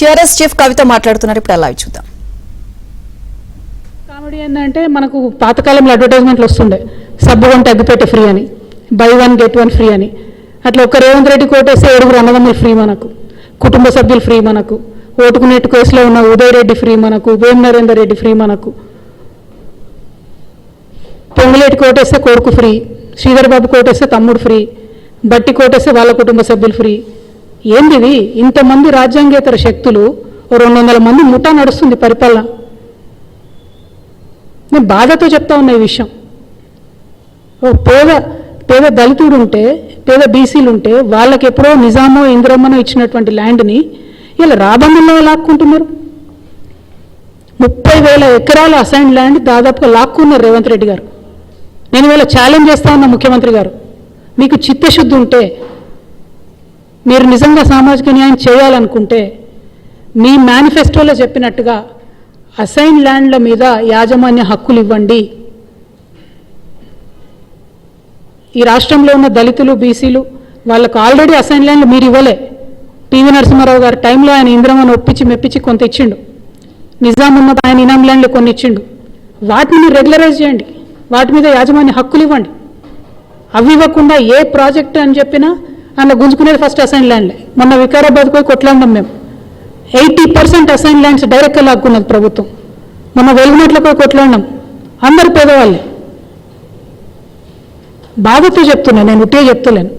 TRS chief కవిత మాట్లాడుతున్నారు. ఇప్పుడు అలా చూద్దాం. కామెడీ ఏంటంటే మనకు పాతకాలంలో అడ్వర్టైజ్మెంట్లు వస్తుండే సబ్బు కొంటే అగ్గిపెట్టె ఫ్రీ అని, బై 1 get 1 ఫ్రీ అని. అట్లా ఒక్క రేవంత్ రెడ్డి కోటేస్తే 7 అన్నదమ్ములు ఫ్రీ మనకు, కుటుంబ సభ్యులు ఫ్రీ మనకు, ఓటుకునేట్టు కేసులో ఉన్న ఉదయ్ రెడ్డి ఫ్రీ మనకు, వేం నరేందర్ రెడ్డి ఫ్రీ మనకు, పొంగులేటి కోటేస్తే కొడుకు ఫ్రీ, శ్రీధర్ బాబు కోటేస్తే తమ్ముడు ఫ్రీ, బట్టి కోటేస్తే వాళ్ళ కుటుంబ సభ్యులు ఫ్రీ. ఏంది ఇది? ఇంతమంది రాజ్యాంగేతర శక్తులు 200 మంది ముఠా నడుస్తుంది పరిపాలన. నేను బాధతో చెప్తా ఉన్నా ఈ విషయం. ఓ పేద దళితుడు ఉంటే, పేద బీసీలు ఉంటే వాళ్ళకి ఎప్పుడో నిజామో ఇంద్రమ్మనో ఇచ్చినటువంటి ల్యాండ్ని ఇలా రాబందుల్లో లాక్కుంటున్నారు. 30,000 ఎకరాల అసైన్ ల్యాండ్ దాదాపుగా లాక్కున్నారు రేవంత్ రెడ్డి గారు. నేను ఇవాళ ఛాలెంజ్ చేస్తా ఉన్నా ముఖ్యమంత్రి గారు, మీకు చిత్తశుద్ధి ఉంటే, మీరు నిజంగా సామాజిక న్యాయం చేయాలనుకుంటే మీ మేనిఫెస్టోలో చెప్పినట్టుగా అసైన్ ల్యాండ్ల మీద యాజమాన్య హక్కులు ఇవ్వండి. ఈ రాష్ట్రంలో ఉన్న దళితులు బీసీలు వాళ్ళకు ఆల్రెడీ అసైన్ ల్యాండ్లు మీరు ఇవ్వలే. పివి నరసింహారావు గారి టైంలో ఆయన ఇంద్రమని ఒప్పించి మెప్పించి కొంత ఇచ్చిండు, నిజాం ఉన్న ఆయన ఇనాం ల్యాండ్లు కొన్ని ఇచ్చిండు. వాటిని రెగ్యులరైజ్ చేయండి, వాటి మీద యాజమాన్య హక్కులు ఇవ్వండి. అవి ఇవ్వకుండా ఏ ప్రాజెక్ట్ అని చెప్పినా అందులో గుంజుకునేది ఫస్ట్ అసైన్ ల్యాండ్లే. మొన్న వికారాబాద్ పోయి కొట్లాడినాం మేము, 80% అసైన్ ల్యాండ్స్ డైరెక్ట్గా లాక్కున్నది ప్రభుత్వం. మొన్న వెలుగునట్ల పోయి కొట్లాడినాం, అందరు పేదవాళ్ళే. బాధతో చెప్తున్నా, నేను ఉట్టే చెప్తలేను.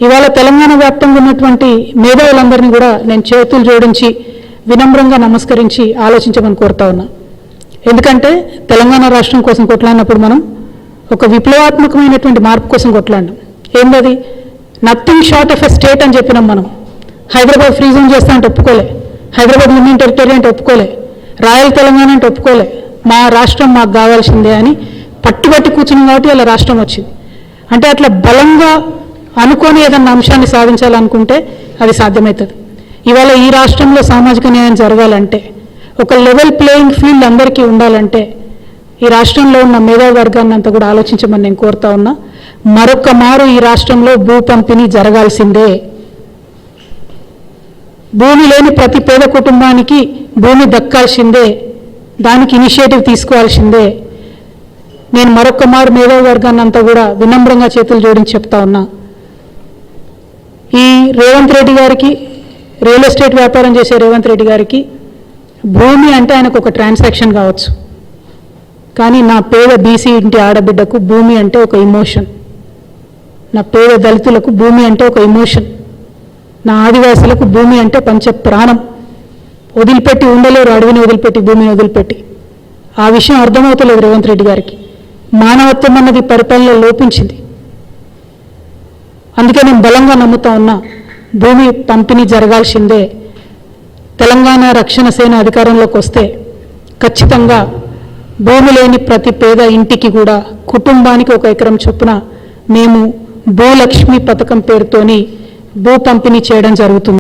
ఇవాళ తెలంగాణ వ్యాప్తంగా ఉన్నటువంటి మేధావులందరినీ కూడా నేను చేతులు జోడించి వినమ్రంగా నమస్కరించి ఆలోచించమని కోరుతా ఉన్నా. ఎందుకంటే తెలంగాణ రాష్ట్రం కోసం కొట్లాడినప్పుడు మనం ఒక విప్లవాత్మకమైనటువంటి మార్పు కోసం కొట్లాడినాం. ఏంటది? Nothing short of a state అని చెప్పినాం మనం. హైదరాబాద్ ఫ్రీ జోన్ చేస్తా అంటే ఒప్పుకోలే, హైదరాబాద్ యూనియన్ టెరిటరీ అంటే ఒప్పుకోలే, రాయల్ తెలంగాణ అంటే ఒప్పుకోలే. మా రాష్ట్రం మాకు కావాల్సిందే అని పట్టుబట్టి కూర్చున్నాం కాబట్టి ఇలా రాష్ట్రం వచ్చింది. అంటే అట్లా బలంగా అనుకొని ఏదన్నా అంశాన్ని సాధించాలనుకుంటే అది సాధ్యమవుతుంది. ఇవాళ ఈ రాష్ట్రంలో సామాజిక న్యాయం జరగాలంటే, ఒక లెవెల్ ప్లేయింగ్ ఫీల్డ్ అందరికీ ఉండాలంటే ఈ రాష్ట్రంలో ఉన్న మేధావి వర్గాన్ని అంతా కూడా ఆలోచించమని నేను కోరుతా ఉన్నా. మరొక మారు ఈ రాష్ట్రంలో భూ పంపిణీ జరగాల్సిందే. భూమి లేని ప్రతి పేద కుటుంబానికి భూమి దక్కాల్సిందే, దానికి ఇనిషియేటివ్ తీసుకోవాల్సిందే. నేను మరొక మారు మేధావి వర్గాన్ని అంతా కూడా వినమ్రంగా చేతులు జోడించి చెప్తా ఉన్నా. ఈ రేవంత్ రెడ్డి గారికి, రియల్ ఎస్టేట్ వ్యాపారం చేసే రేవంత్ రెడ్డి గారికి భూమి అంటే ఆయనకు ఒక ట్రాన్సాక్షన్ కావచ్చు, కానీ నా పేద బీసీ ఇంటి ఆడబిడ్డకు భూమి అంటే ఒక ఇమోషన్, నా పేద దళితులకు భూమి అంటే ఒక ఇమోషన్, నా ఆదివాసులకు భూమి అంటే పంచ ప్రాణం. వదిలిపెట్టి ఉండలేరు, అడవిని వదిలిపెట్టి, భూమిని వదిలిపెట్టి. ఆ విషయం అర్థమవుతలేదు రేవంత్ రెడ్డి గారికి. మానవత్వం అన్నది పరిపాలనలో లోపించింది. అందుకే నేను బలంగా నమ్ముతా ఉన్నా, భూమి పంపిణీ జరగాల్సిందే. తెలంగాణ రక్షణ సేన అధికారంలోకి వస్తే ఖచ్చితంగా భూమి లేని ప్రతి పేద ఇంటికి కూడా కుటుంబానికి 1 ఎకరం చొప్పున మేము భూలక్ష్మి పథకం పేరుతోని భూ పంపిణీ చేయడం జరుగుతుంది.